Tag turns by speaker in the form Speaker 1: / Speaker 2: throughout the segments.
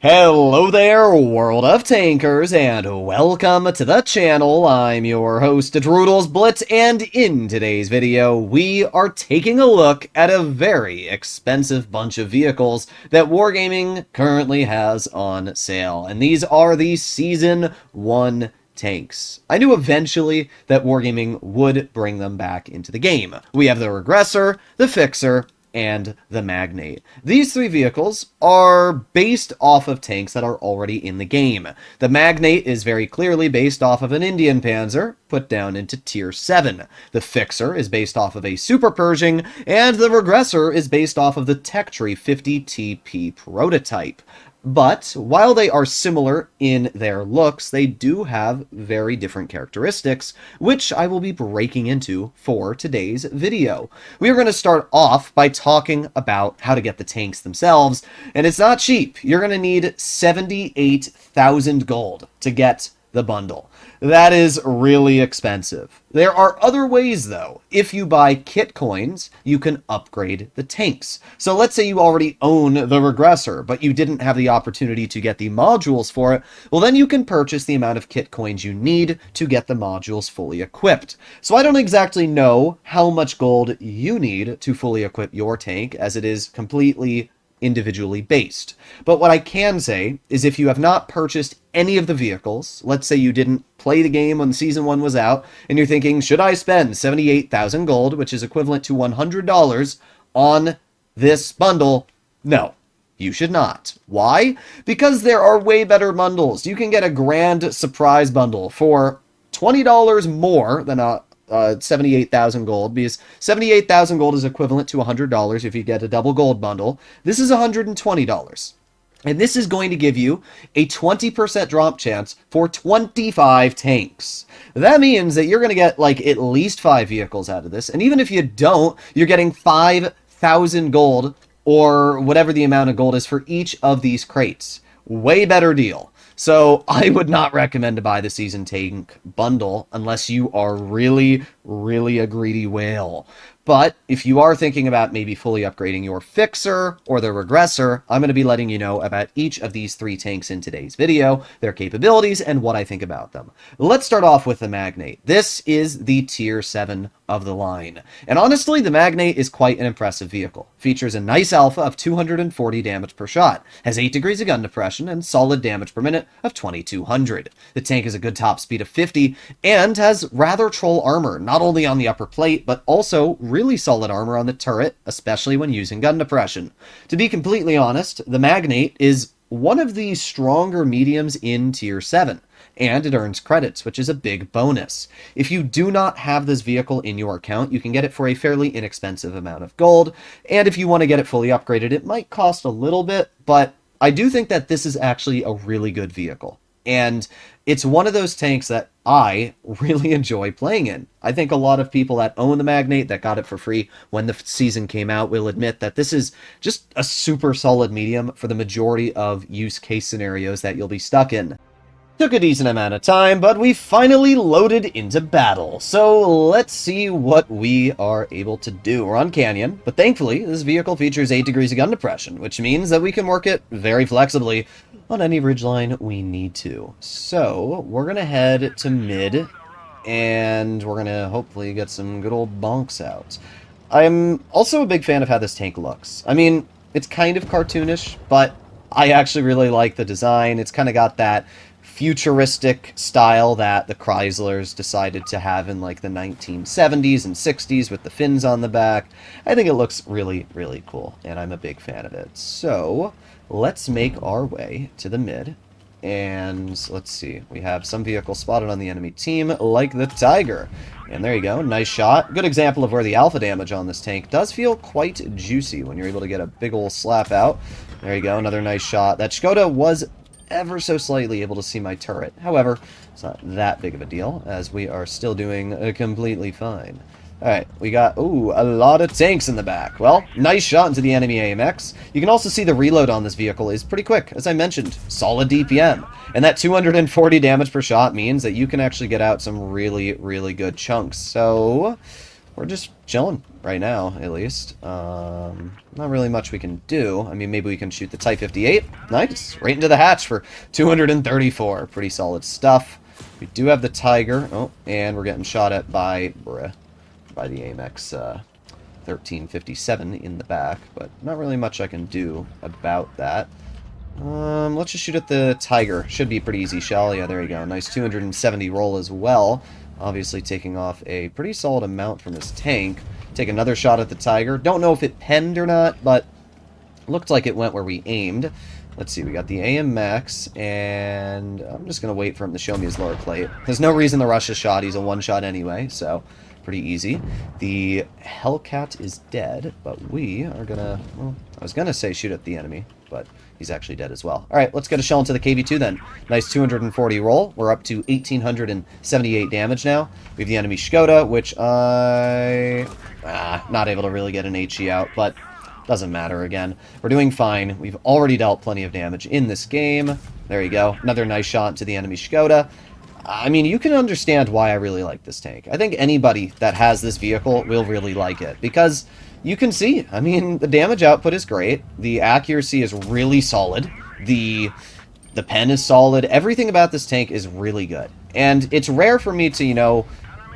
Speaker 1: Hello there, World of Tankers, and welcome to the channel. I'm your host, World of Blitz, and in today's video, we are taking a look at a very expensive bunch of vehicles that Wargaming currently has on sale, and these are the Season 1 tanks. I knew eventually that Wargaming would bring them back into the game. We have the Regressor, the Fixer, and the Magnate. These three vehicles are based off of tanks that are already in the game. The Magnate is very clearly based off of an Indian Panzer, put down into Tier 7. The Fixer is based off of a Super Pershing, and the Regressor is based off of the Tech Tree 50 TP prototype. But while they are similar in their looks, they do have very different characteristics, which I will be breaking into for today's video. We are going to start off by talking about how to get the tanks themselves, and it's not cheap. You're going to need 78,000 gold to get the bundle. That is really expensive. There are other ways, though. If you buy kit coins, you can upgrade the tanks. So let's say you already own the Regressor, but you didn't have the opportunity to get the modules for it, well then you can purchase the amount of kit coins you need to get the modules fully equipped. So I don't exactly know how much gold you need to fully equip your tank, as it is completely individually based. But what I can say is if you have not purchased any of the vehicles, let's say you didn't play the game when Season 1 was out, and you're thinking, should I spend 78,000 gold, which is equivalent to $100, on this bundle? No, you should not. Why? Because there are way better bundles. You can get a grand surprise bundle for $20 more than a 78,000 gold, because 78,000 gold is equivalent to $100 if you get a double gold bundle. This is $120. And this is going to give you a 20% drop chance for 25 tanks. That means that you're going to get like at least 5 vehicles out of this. And even if you don't, you're getting 5,000 gold or whatever the amount of gold is for each of these crates. Way better deal. So I would not recommend to buy the Season Tank bundle unless you are really a greedy whale. But if you are thinking about maybe fully upgrading your Fixer or the Regressor, I'm going to be letting you know about each of these 3 tanks in today's video, their capabilities, and what I think about them. Let's start off with the Magnate. This is the Tier 7 of the line. And honestly, the Magnate is quite an impressive vehicle. Features a nice alpha of 240 damage per shot, has 8 degrees of gun depression, and solid damage per minute of 2200. The tank has a good top speed of 50, and has rather troll armor, not only on the upper plate, but also really solid armor on the turret, especially when using gun depression. To be completely honest, the Magnate is one of the stronger mediums in Tier 7, and it earns credits, which is a big bonus. If you do not have this vehicle in your account, you can get it for a fairly inexpensive amount of gold, and if you want to get it fully upgraded, it might cost a little bit, but I do think that this is actually a really good vehicle. And it's one of those tanks that I really enjoy playing in. I think a lot of people that own the Magnate, that got it for free when the season came out, will admit that this is just a super solid medium for the majority of use case scenarios that you'll be stuck in. Took a decent amount of time, but we finally loaded into battle. So let's see what we are able to do. We're on Canyon, but thankfully this vehicle features 8 degrees of gun depression, which means that we can work it very flexibly on any ridgeline we need to. So we're going to head to mid, and we're going to hopefully get some good old bonks out. I'm also a big fan of how this tank looks. I mean, it's kind of cartoonish, but I actually really like the design. It's kind of got that futuristic style that the Chryslers decided to have in like the 1970s and 60s with the fins on the back. I think it looks really cool, and I'm a big fan of it. So let's make our way to the mid, and let's see, we have some vehicle spotted on the enemy team, like the Tiger. And there you go, nice shot. Good example of where the alpha damage on this tank does feel quite juicy when you're able to get a big ol' slap out. There you go, another nice shot. That Skoda was ever so slightly able to see my turret. However, it's not that big of a deal, as we are still doing completely fine. Alright, we got, ooh, a lot of tanks in the back. Well, nice shot into the enemy AMX. You can also see the reload on this vehicle is pretty quick. As I mentioned, solid DPM. And that 240 damage per shot means that you can actually get out some really good chunks. So we're just chilling right now, at least. Not really much we can do. I mean, maybe we can shoot the Type 58. Nice. Right into the hatch for 234. Pretty solid stuff. We do have the Tiger. Oh, and we're getting shot at by the AMX 1357 in the back, but not really much I can do about that. Let's just shoot at the Tiger. Should be a pretty easy shell. Yeah, there you go. Nice 270 roll as well. Obviously taking off a pretty solid amount from his tank. Take another shot at the Tiger. Don't know if it penned or not, but looked like it went where we aimed. Let's see, we got the AMX, and I'm just going to wait for him to show me his lower plate. There's no reason to rush a shot. He's a one-shot anyway, so pretty easy. The Hellcat is dead, but we are going to... Well, I was going to say shoot at the enemy, but he's actually dead as well. All right, let's get a shell into the KV-2 then. Nice 240 roll. We're up to 1,878 damage now. We have the enemy Skoda, which not able to really get an HE out, but... doesn't matter again. We're doing fine. We've already dealt plenty of damage in this game. There you go. Another nice shot to the enemy Skoda. I mean, you can understand why I really like this tank. I think anybody that has this vehicle will really like it. Because you can see, I mean, the damage output is great. The accuracy is really solid. The pen is solid. Everything about this tank is really good. And it's rare for me to, you know,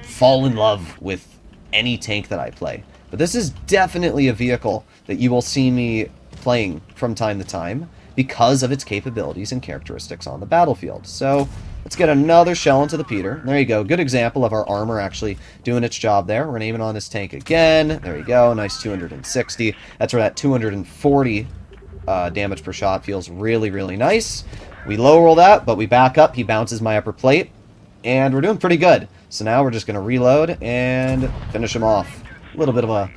Speaker 1: fall in love with any tank that I play. But this is definitely a vehicle that you will see me playing from time to time because of its capabilities and characteristics on the battlefield. So let's get another shell into the Peter. There you go. Good example of our armor actually doing its job there. We're aiming on this tank again. There you go. Nice 260. That's where that 240 damage per shot feels really, really nice. We low roll that, but we back up. He bounces my upper plate, and we're doing pretty good. So now we're just going to reload and finish him off. A little bit of a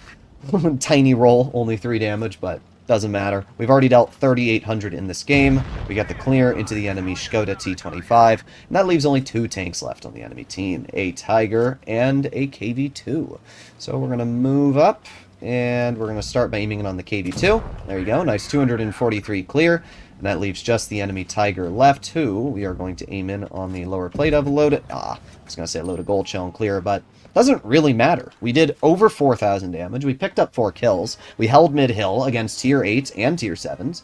Speaker 1: tiny roll, only 3 damage, but doesn't matter. We've already dealt 3,800 in this game. We got the clear into the enemy Skoda T25, and that leaves only 2 tanks left on the enemy team, a Tiger and a KV-2. So we're going to move up, and we're going to start by aiming it on the KV-2. There you go, nice 243 clear, and that leaves just the enemy Tiger left, who we are going to aim in on the lower plate of a load. I was going to say load of gold shell and clear, but doesn't really matter. We did over 4,000 damage. We picked up 4 kills. We held mid-hill against tier 8s and tier 7s.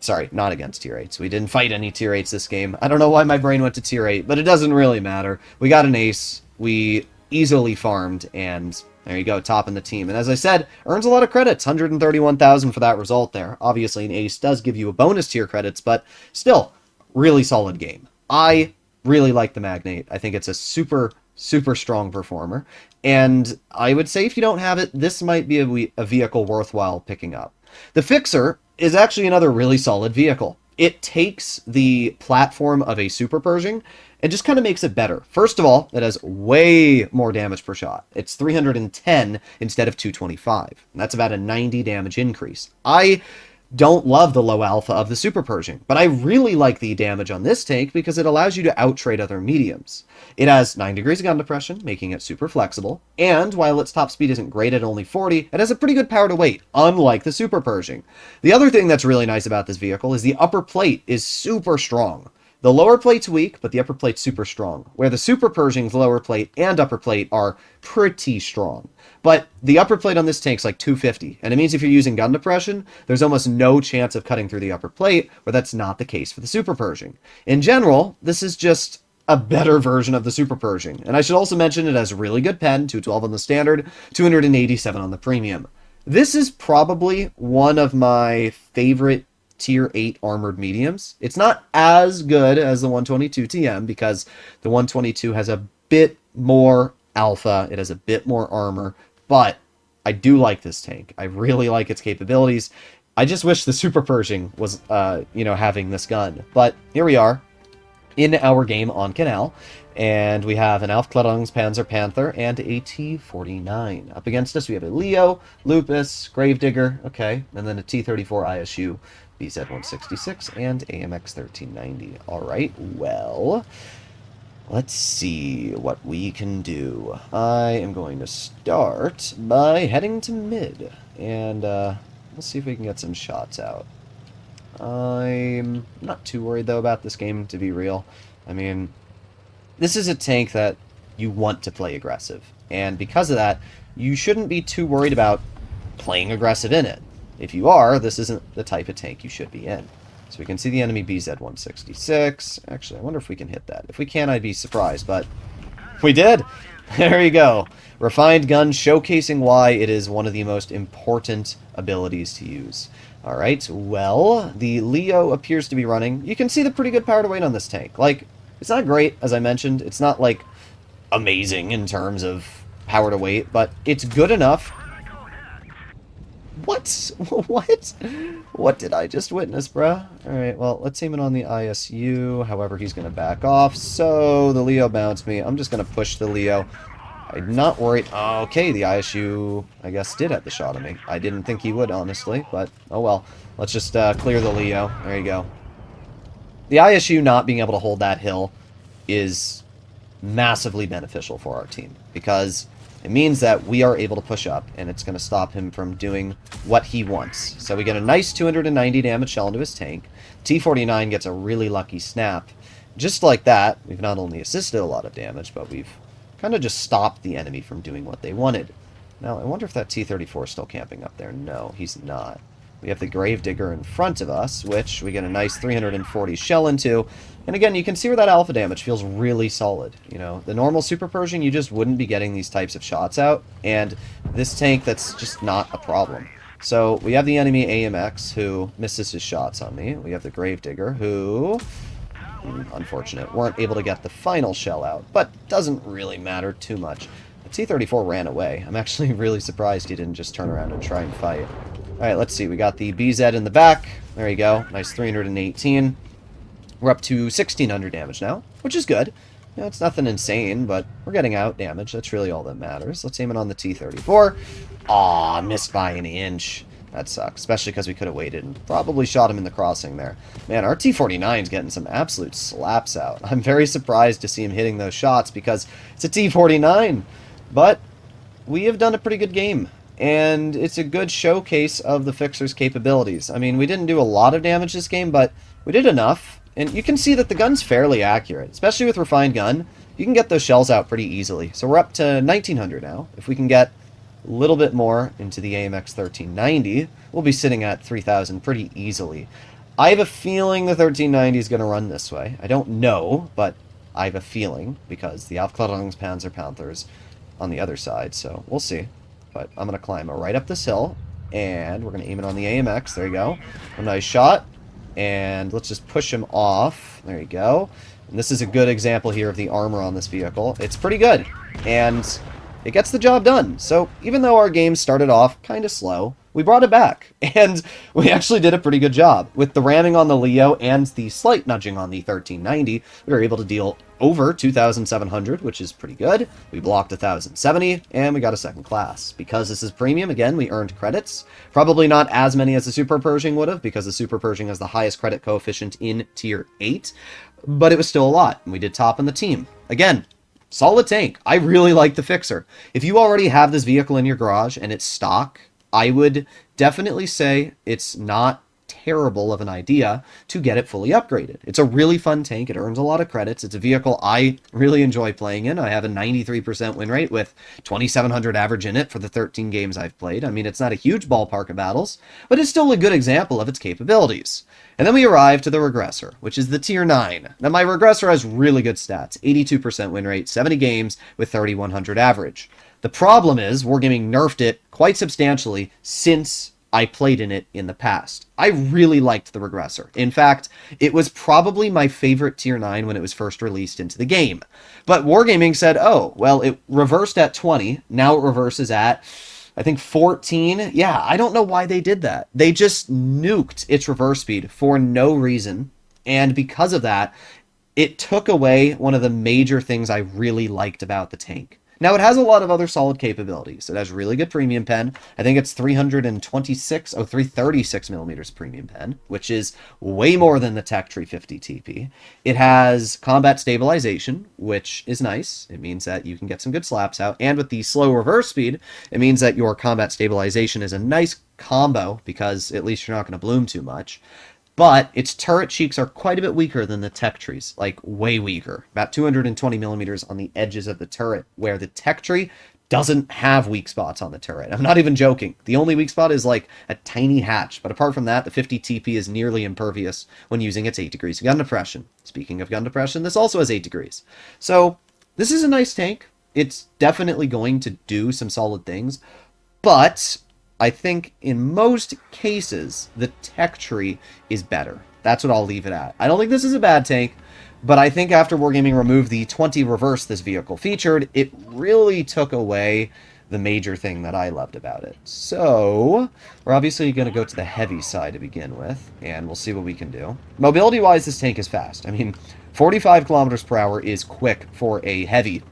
Speaker 1: Sorry, not against tier 8s. We didn't fight any tier 8s this game. I don't know why my brain went to tier 8, but it doesn't really matter. We got an ace. We easily farmed, and there you go, top in the team. And as I said, earns a lot of credits. 131,000 for that result there. Obviously, an ace does give you a bonus tier credits, but still, really solid game. I really like the Magnate. I think it's a super strong performer, and I would say if you don't have it, this might be a vehicle worthwhile picking up. The Fixer is actually another really solid vehicle. It takes the platform of a Super Pershing and just kind of makes it better. First of all, it has way more damage per shot. It's 310 instead of 225, and that's about a 90 damage increase. I don't love the low alpha of the Super Pershing, but I really like the damage on this tank because it allows you to out-trade other mediums. It has 9 degrees of gun depression, making it super flexible, and while its top speed isn't great at only 40, it has a pretty good power to weight, unlike the Super Pershing. The other thing that's really nice about this vehicle is the upper plate is super strong. The lower plate's weak, but the upper plate's super strong, where the Super Pershing's lower plate and upper plate are pretty strong. But the upper plate on this tank's like 250, and it means if you're using gun depression, there's almost no chance of cutting through the upper plate, where that's not the case for the Super Pershing. In general, this is just a better version of the Super Pershing. And I should also mention it has a really good pen, 212 on the standard, 287 on the premium. This is probably one of my favorite tier 8 armored mediums. It's not as good as the 122 TM because the 122 has a bit more alpha, it has a bit more armor, but I do like this tank. I really like its capabilities. I just wish the Super Pershing was, having this gun. But here we are in our game on Canal, and we have an Aufklärungs Panzer Panther and a T-49. Up against us, we have a Leo, Lupus, Gravedigger, okay, and then a T-34 ISU, BZ-166, and AMX 1390. All right, well, let's see what we can do. I am going to start by heading to mid, and let's see if we can get some shots out. I'm not too worried, though, about this game, to be real. I mean, this is a tank that you want to play aggressive. And because of that, you shouldn't be too worried about playing aggressive in it. If you are, this isn't the type of tank you should be in. So we can see the enemy BZ-166. Actually, I wonder if we can hit that. If we can, I'd be surprised, but we did! There you go. Refined gun showcasing why it is one of the most important abilities to use. Alright, well, the Leo appears to be running. You can see the pretty good power to weight on this tank. Like, it's not great, as I mentioned. It's not, like, amazing in terms of power to weight, but it's good enough. What? What? What did I just witness, bruh? Alright, well, let's aim it on the ISU. However, he's going to back off. So, the Leo bounced me. I'm just going to push the Leo. I'm not worried. Okay, the ISU, I guess, did have the shot on me. I didn't think he would, honestly, but oh well. Let's just clear the Leo. There you go. The ISU not being able to hold that hill is massively beneficial for our team, because it means that we are able to push up, and it's going to stop him from doing what he wants. So we get a nice 290 damage shell into his tank. T-49 gets a really lucky snap. Just like that, we've not only assisted a lot of damage, but we've kind of just stopped the enemy from doing what they wanted. Now, I wonder if that T-34 is still camping up there. No, he's not. We have the Gravedigger in front of us, which we get a nice 340 shell into. And again, you can see where that alpha damage feels really solid. You know, the normal Super Pershing, you just wouldn't be getting these types of shots out. And this tank, that's just not a problem. So we have the enemy AMX, who misses his shots on me. We have the Gravedigger, who, unfortunate, weren't able to get the final shell out. But doesn't really matter too much. The T-34 ran away. I'm actually really surprised he didn't just turn around and try and fight. Alright, let's see. We got the BZ in the back. There you go. Nice 318. We're up to 1,600 damage now, which is good. You know, it's nothing insane, but we're getting out damage. That's really all that matters. Let's aim it on the T-34. Aw, missed by an inch. That sucks, especially because we could have waited and probably shot him in the crossing there. Man, our T-49's getting some absolute slaps out. I'm very surprised to see him hitting those shots because it's a T-49. But we have done a pretty good game. And it's a good showcase of the Fixer's capabilities. I mean, we didn't do a lot of damage this game, but we did enough. And you can see that the gun's fairly accurate, especially with Refined Gun. You can get those shells out pretty easily. So we're up to 1,900 now. If we can get a little bit more into the AMX 1390, we'll be sitting at 3,000 pretty easily. I have a feeling the 1390 is going to run this way. I don't know, but I have a feeling, because the Aufklärungspanzerpanthers on the other side, so we'll see. But I'm going to climb right up this hill, and we're going to aim it on the AMX. There you go. A nice shot. And let's just push him off. There you go. And this is a good example here of the armor on this vehicle. It's pretty good, and it gets the job done. So even though our game started off kind of slow, we brought it back, and we actually did a pretty good job. With the ramming on the Leo and the slight nudging on the 1390, we were able to deal over 2,700, which is pretty good. We blocked 1,070, and we got a second class. Because this is premium, again, we earned credits. Probably not as many as the Super Pershing would have, because the Super Pershing has the highest credit coefficient in Tier 8, but it was still a lot, and we did top in the team. Again, solid tank. I really like the Fixer. If you already have this vehicle in your garage and it's stock, I would definitely say it's not terrible of an idea to get it fully upgraded. It's a really fun tank. It earns a lot of credits. It's a vehicle I really enjoy playing in. I have a 93% win rate with 2,700 average in it for the 13 games I've played. I mean, it's not a huge ballpark of battles, but it's still a good example of its capabilities. And then we arrive to the Regressor, which is the Tier 9. Now, my Regressor has really good stats. 82% win rate, 70 games with 3,100 average. The problem is, Wargaming nerfed it quite substantially since I played in it in the past. I really liked the Regressor. In fact, it was probably my favorite Tier 9 when it was first released into the game. But Wargaming said, oh, well, it reversed at 20. Now it reverses at, I think, 14. Yeah, I don't know why they did that. They just nuked its reverse speed for no reason. And because of that, it took away one of the major things I really liked about the tank. Now, it has a lot of other solid capabilities. It has really good premium pen. I think it's 336 millimeters premium pen, which is way more than the Tech Tree 50 TP. It has combat stabilization, which is nice. It means that you can get some good slaps out. And with the slow reverse speed, it means that your combat stabilization is a nice combo, because at least you're not going to bloom too much. But its turret cheeks are quite a bit weaker than the Tech Trees, like way weaker. About 220 millimeters on the edges of the turret, where the Tech Tree doesn't have weak spots on the turret. I'm not even joking. The only weak spot is like a tiny hatch, but apart from that, the 50 TP is nearly impervious when using its 8 degrees of gun depression. Speaking of gun depression, this also has 8 degrees. So this is a nice tank. It's definitely going to do some solid things, but I think in most cases, the tech tree is better. That's what I'll leave it at. I don't think this is a bad tank, but I think after Wargaming removed the 20 reverse this vehicle featured, it really took away the major thing that I loved about it. So, we're obviously going to go to the heavy side to begin with, and we'll see what we can do. Mobility-wise, this tank is fast. I mean, 45 kilometers per hour is quick for a heavy,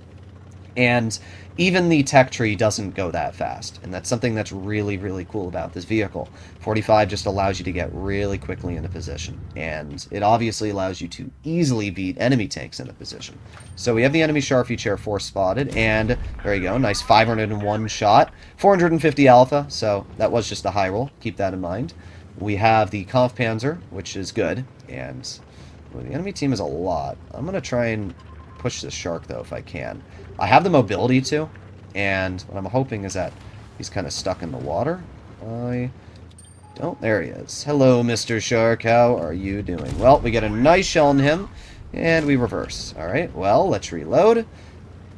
Speaker 1: and even the tech tree doesn't go that fast, and that's something that's really, really cool about this vehicle. 45 just allows you to get really quickly into position, and it obviously allows you to easily beat enemy tanks into position. So we have the enemy Sharpie chair force spotted, and there you go, nice 501 shot, 450 alpha, so that was just a high roll, keep that in mind. We have the Kampfpanzer, which is good, and well, the enemy team is a lot. I'm going to try and push this shark, though, if I can. I have the mobility, too, and what I'm hoping is that he's kind of stuck in the water. I don't... There he is. Hello, Mr. Shark. How are you doing? Well, we get a nice shell on him, and we reverse. All right, well, let's reload,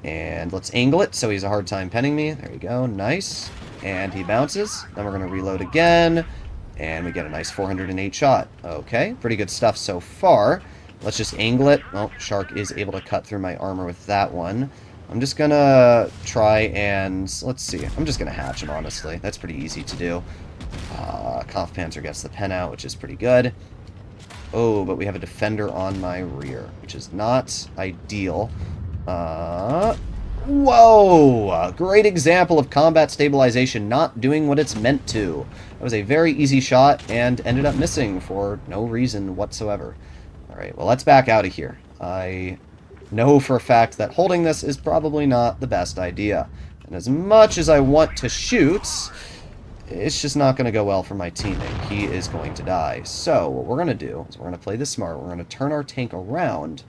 Speaker 1: and let's angle it so he's a hard time penning me. There you go. Nice. And he bounces. Then we're going to reload again, and we get a nice 408 shot. Okay, pretty good stuff so far. Let's just angle it. Oh, Shark is able to cut through my armor with that one. I'm just gonna try and... Let's see. I'm just gonna hatch him, honestly. That's pretty easy to do. Kampfpanzer gets the pen out, which is pretty good. Oh, but we have a defender on my rear, which is not ideal. Whoa! Great example of combat stabilization not doing what it's meant to. That was a very easy shot and ended up missing for no reason whatsoever. Alright, well, let's back out of here. I know for a fact that holding this is probably not the best idea. And as much as I want to shoot, it's just not going to go well for my teammate. He is going to die. So, what we're going to do is we're going to play this smart. We're going to turn our tank around,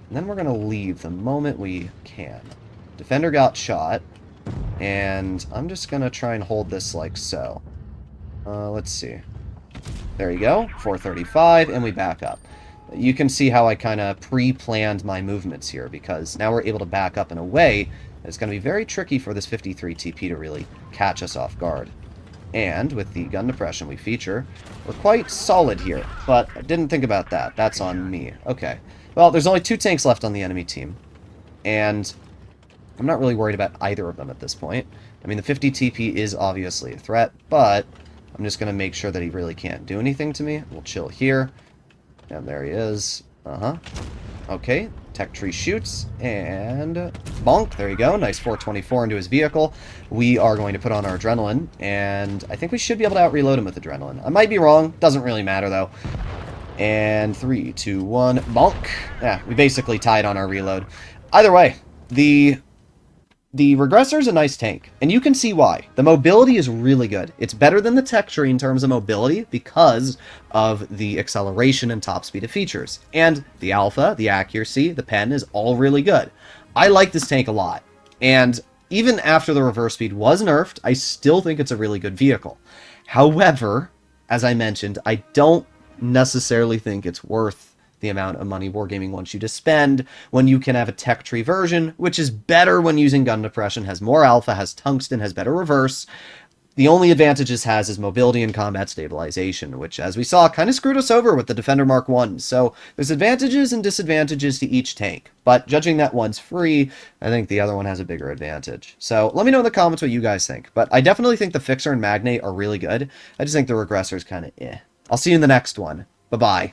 Speaker 1: and then we're going to leave the moment we can. Defender got shot, and I'm just going to try and hold this like so. Let's see. There you go, 435, and we back up. You can see how I kind of pre-planned my movements here, because now we're able to back up in a way that's going to be very tricky for this 53 TP to really catch us off guard. And with the gun depression we feature, we're quite solid here, but I didn't think about that. That's on me. Okay. Well, there's only 2 tanks left on the enemy team, and I'm not really worried about either of them at this point. I mean, the 50 TP is obviously a threat, but I'm just going to make sure that he really can't do anything to me. We'll chill here. And there he is. Okay, tech tree shoots, and bonk, there you go. Nice 424 into his vehicle. We are going to put on our adrenaline, and I think we should be able to out-reload him with adrenaline. I might be wrong, doesn't really matter, though. And 3, 2, 1, bonk. Yeah, we basically tied on our reload. Either way, the Regressor is a nice tank, and you can see why. The mobility is really good. It's better than the tech tree in terms of mobility because of the acceleration and top speed of features. And the alpha, the accuracy, the pen is all really good. I like this tank a lot, and even after the reverse speed was nerfed, I still think it's a really good vehicle. However, as I mentioned, I don't necessarily think it's worth the amount of money Wargaming wants you to spend when you can have a tech tree version, which is better when using gun depression, has more alpha, has tungsten, has better reverse. The only advantages has is mobility and combat stabilization, which, as we saw, kind of screwed us over with the Defender Mark 1. So there's advantages and disadvantages to each tank, but judging that one's free, I think the other one has a bigger advantage. So let me know in the comments what you guys think, but I definitely think the Fixer and Magnate are really good. I just think the Regressor is kind of eh. I'll see you in the next one. Bye-bye.